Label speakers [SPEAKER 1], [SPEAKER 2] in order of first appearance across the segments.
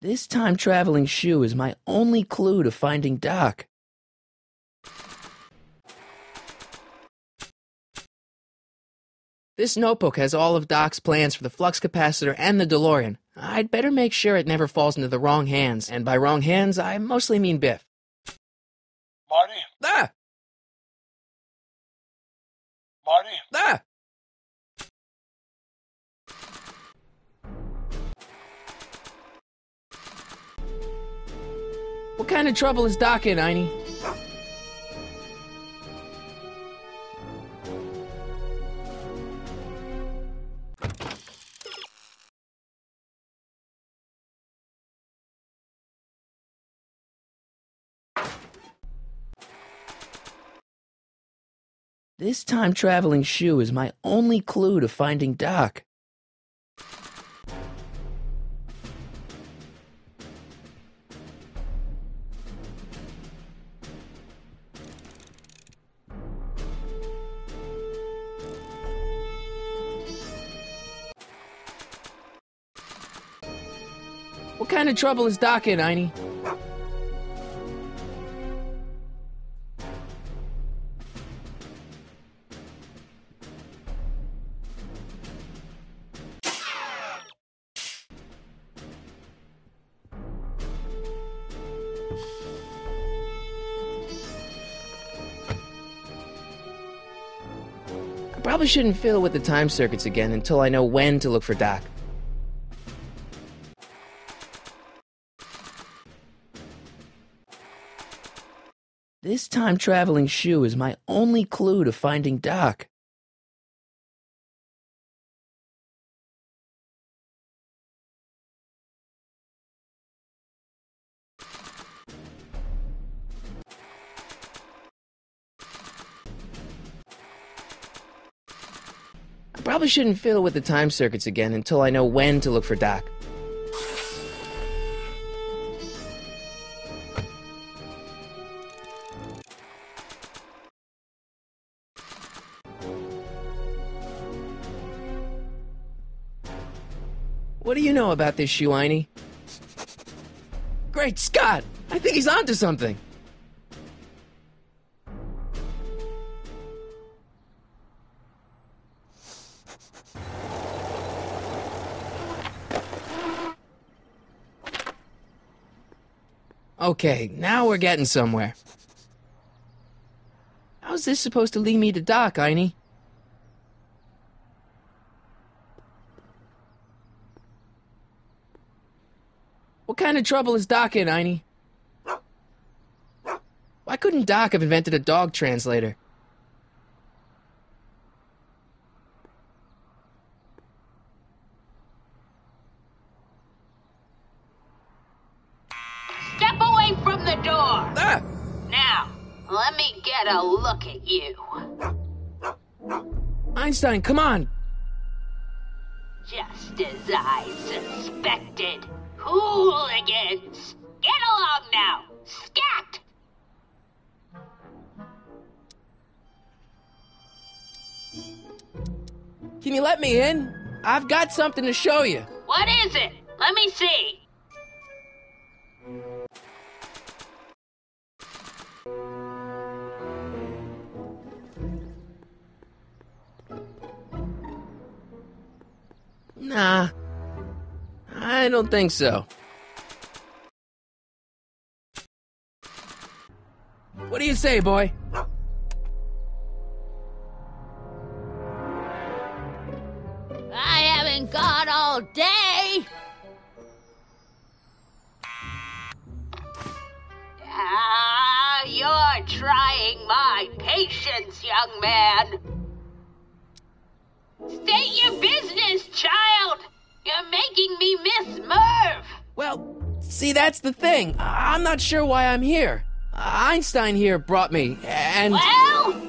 [SPEAKER 1] This time-traveling shoe is my only clue to finding Doc. This notebook has all of Doc's plans for the flux capacitor and the DeLorean. I'd better make sure it never falls into the wrong hands, and by wrong hands, I mostly mean Biff.
[SPEAKER 2] Marty?
[SPEAKER 1] Ah!
[SPEAKER 2] Marty?
[SPEAKER 1] Ah! What kind of trouble is Doc in, Einie? This time-traveling shoe is my only clue to finding Doc. What kind of trouble is Doc in, Einie? I probably shouldn't fiddle with the time circuits again until I know when to look for Doc. This time-traveling shoe is my only clue to finding Doc. I probably shouldn't fiddle with the time circuits again until I know when to look for Doc. What do you know about this shoe, Einie? Great Scott! I think he's onto something! Okay, now we're getting somewhere. How's this supposed to lead me to Doc, Einie? What kind of trouble is Doc in, Einie? Why couldn't Doc have invented a dog translator?
[SPEAKER 3] Step away from the door!
[SPEAKER 1] Ah!
[SPEAKER 3] Now, let me get a look at you.
[SPEAKER 1] Einstein, come on!
[SPEAKER 3] Just as I suspected. Hooligans! Get along now! Scat!
[SPEAKER 1] Can you let me in? I've got something to show you.
[SPEAKER 3] What is it? Let me see.
[SPEAKER 1] Nah, I don't think so. What do you say, boy?
[SPEAKER 3] I haven't got all day. You're trying my patience, young man. State your business, child. You're making me miss Merv.
[SPEAKER 1] Well, see, that's the thing. I'm not sure why I'm here. Einstein here brought me, and...
[SPEAKER 3] Well?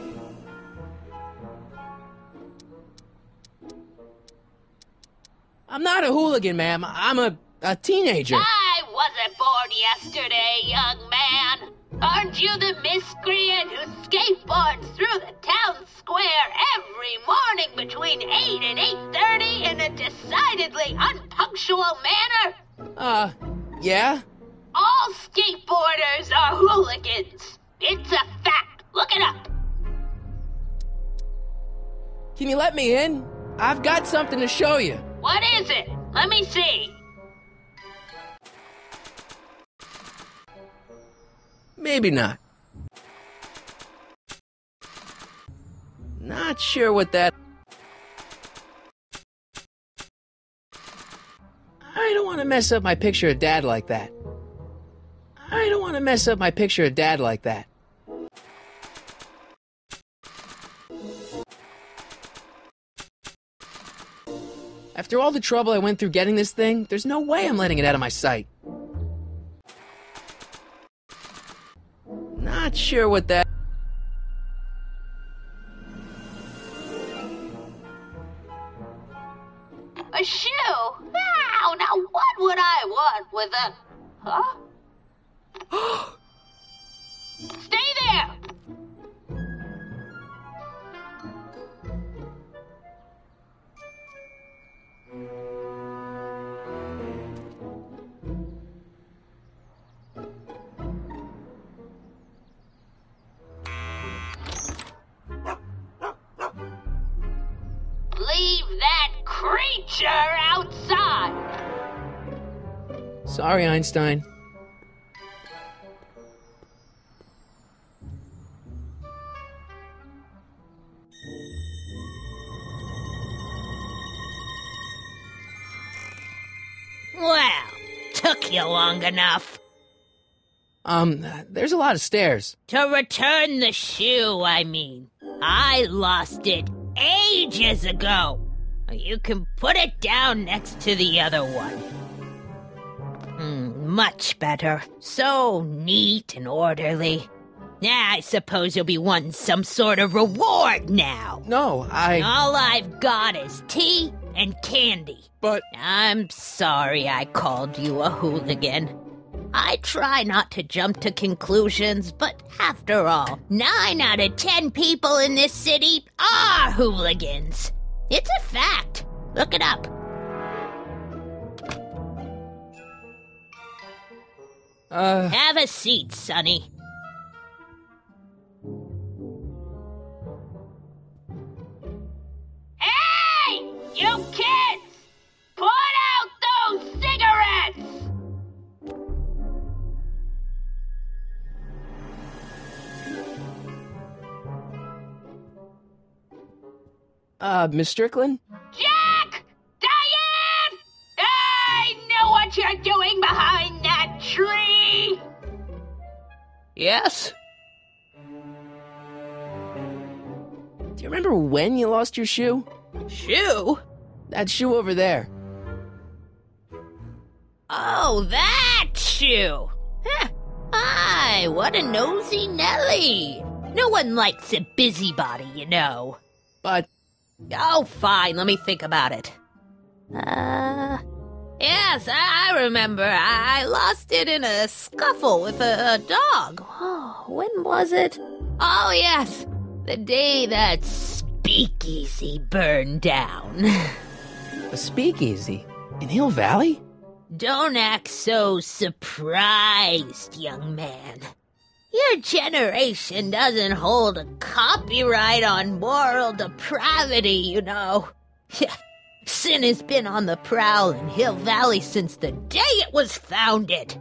[SPEAKER 1] I'm not a hooligan, ma'am. I'm a teenager.
[SPEAKER 3] I wasn't born yesterday, young man. Aren't you the miscreant who skateboards through the town square every morning between 8 and 8:30 in a decidedly unpunctual manner?
[SPEAKER 1] Yeah?
[SPEAKER 3] All skateboarders are hooligans. It's a fact. Look it up.
[SPEAKER 1] Can you let me in? I've got something to show you.
[SPEAKER 3] What is it? Let me see.
[SPEAKER 1] Maybe not. Not sure what that... I don't want to mess up my picture of Dad like that. I don't want to mess up my picture of Dad like that. After all the trouble I went through getting this thing, there's no way I'm letting it out of my sight. Not sure what that...
[SPEAKER 3] A shoe? Wow, now what would I want with a... Huh? Stay there! Leave that creature outside!
[SPEAKER 1] Sorry, Einstein.
[SPEAKER 4] Well, took you long enough.
[SPEAKER 1] There's a lot of stairs.
[SPEAKER 4] To return the shoe, I mean. I lost it ages ago. You can put it down next to the other one. Much better. So neat and orderly. I suppose you'll be wanting some sort of reward now.
[SPEAKER 1] No,
[SPEAKER 4] All I've got is tea and candy.
[SPEAKER 1] But...
[SPEAKER 4] I'm sorry I called you a hooligan. I try not to jump to conclusions, but after all, 9 out of 10 people in this city are hooligans. It's a fact. Look it up. Have a seat, Sonny.
[SPEAKER 3] Hey! You kids! Put out those cigarettes!
[SPEAKER 1] Miss Strickland?
[SPEAKER 3] Jack! Diane! I know what you're doing behind that tree!
[SPEAKER 1] Yes? Do you remember when you lost your shoe?
[SPEAKER 4] Shoe?
[SPEAKER 1] That shoe over there.
[SPEAKER 4] Oh, that shoe! Huh. Aye, what a nosy Nelly! No one likes a busybody, you know.
[SPEAKER 1] But...
[SPEAKER 4] Oh, fine, let me think about it. Yes, I remember. I lost it in a scuffle with a dog. Oh, when was it? Oh, yes, the day that speakeasy burned down.
[SPEAKER 1] A speakeasy? In Hill Valley?
[SPEAKER 4] Don't act so surprised, young man. Your generation doesn't hold a copyright on moral depravity, you know. Sin has been on the prowl in Hill Valley since the day it was founded.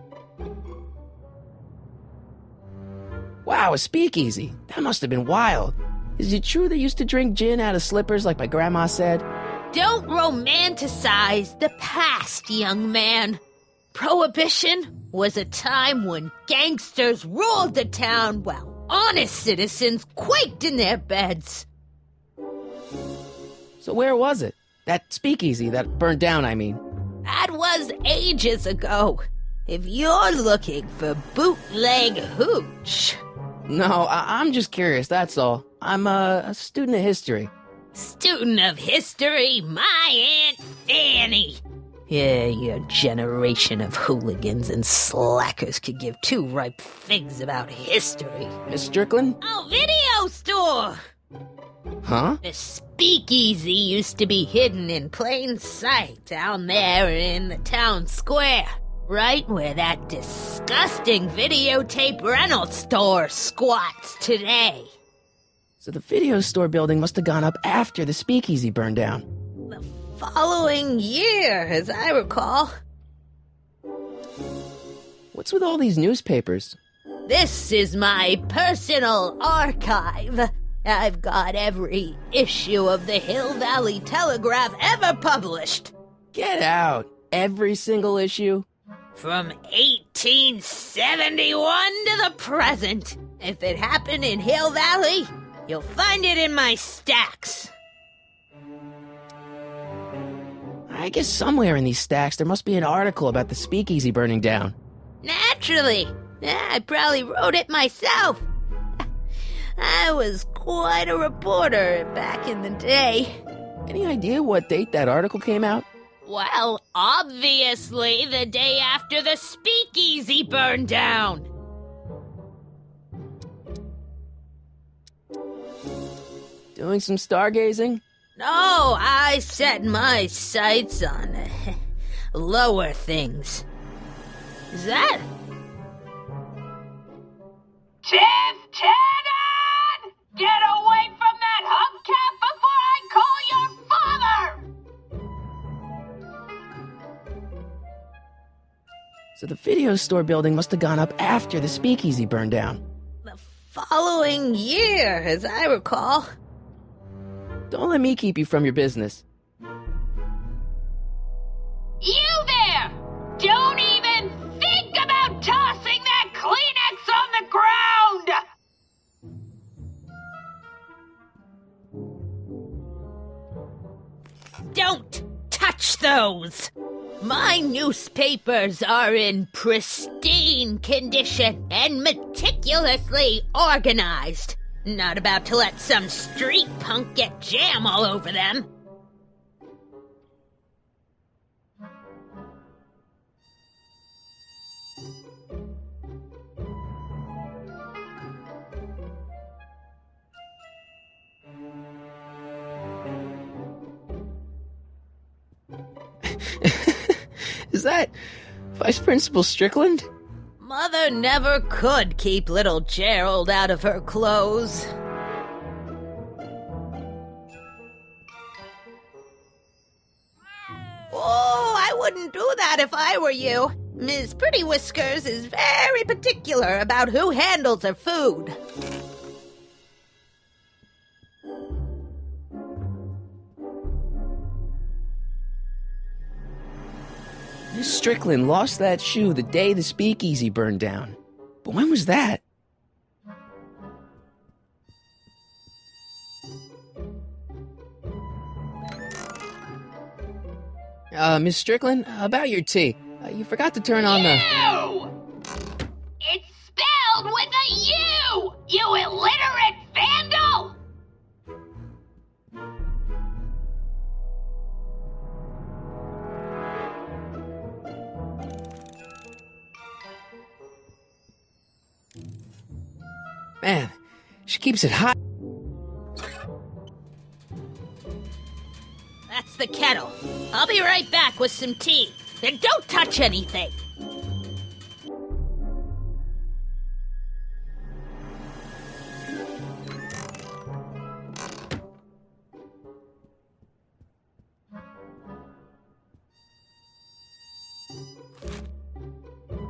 [SPEAKER 1] Wow, a speakeasy. That must have been wild. Is it true they used to drink gin out of slippers like my grandma said?
[SPEAKER 4] Don't romanticize the past, young man. Prohibition was a time when gangsters ruled the town while honest citizens quaked in their beds.
[SPEAKER 1] So where was it? That speakeasy that burned down, I mean.
[SPEAKER 4] That was ages ago. If you're looking for bootleg hooch.
[SPEAKER 1] No, I'm just curious, that's all. I'm a student of history.
[SPEAKER 4] Student of history, my Aunt Fanny. Yeah, your generation of hooligans and slackers could give 2 ripe figs about history.
[SPEAKER 1] Miss Strickland?
[SPEAKER 4] Oh, video store!
[SPEAKER 1] Huh?
[SPEAKER 4] The speakeasy used to be hidden in plain sight down there in the town square, Right where that disgusting videotape rental store squats today.
[SPEAKER 1] So the video store building must have gone up after the speakeasy burned down.
[SPEAKER 4] The following year, as I recall.
[SPEAKER 1] What's with all these newspapers?
[SPEAKER 4] This is my personal archive. I've got every issue of the Hill Valley Telegraph ever published.
[SPEAKER 1] Get out! Every single issue?
[SPEAKER 4] From 1871 to the present. If it happened in Hill Valley, you'll find it in my stacks.
[SPEAKER 1] I guess somewhere in these stacks there must be an article about the speakeasy burning down.
[SPEAKER 4] Naturally. I probably wrote it myself. I was quite a reporter back in the day.
[SPEAKER 1] Any idea what date that article came out?
[SPEAKER 4] Well, obviously the day after the speakeasy burned down.
[SPEAKER 1] Doing some stargazing?
[SPEAKER 4] No, I set my sights on lower things. Is that?
[SPEAKER 3] Lieutenant! Get away from that hubcap before I call your father!
[SPEAKER 1] So the video store building must have gone up after the speakeasy burned down.
[SPEAKER 4] The following year, as I recall.
[SPEAKER 1] Don't let me keep you from your business.
[SPEAKER 3] You there! Don't even think about tossing that Kleenex on the ground!
[SPEAKER 4] Don't touch those! My newspapers are in pristine condition and meticulously organized. Not about to let some street punk get jam all over them.
[SPEAKER 1] Is that Vice Principal Strickland?
[SPEAKER 4] Mother never could keep little Gerald out of her clothes. Oh, I wouldn't do that if I were you. Miss Pretty Whiskers is very particular about who handles her food.
[SPEAKER 1] Miss Strickland lost that shoe the day the speakeasy burned down. But when was that? Miss Strickland, about your tea. You forgot to turn on the...
[SPEAKER 3] U! It's spelled with a U! You illiterate vandal!
[SPEAKER 1] Man, she keeps it hot.
[SPEAKER 4] That's the kettle. I'll be right back with some tea. And don't touch anything.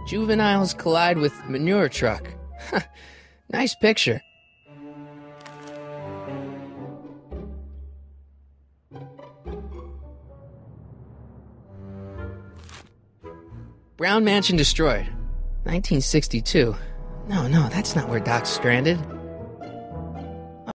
[SPEAKER 1] Juveniles collide with manure truck. Nice picture. Brown Mansion destroyed. 1962. No, that's not where Doc's stranded.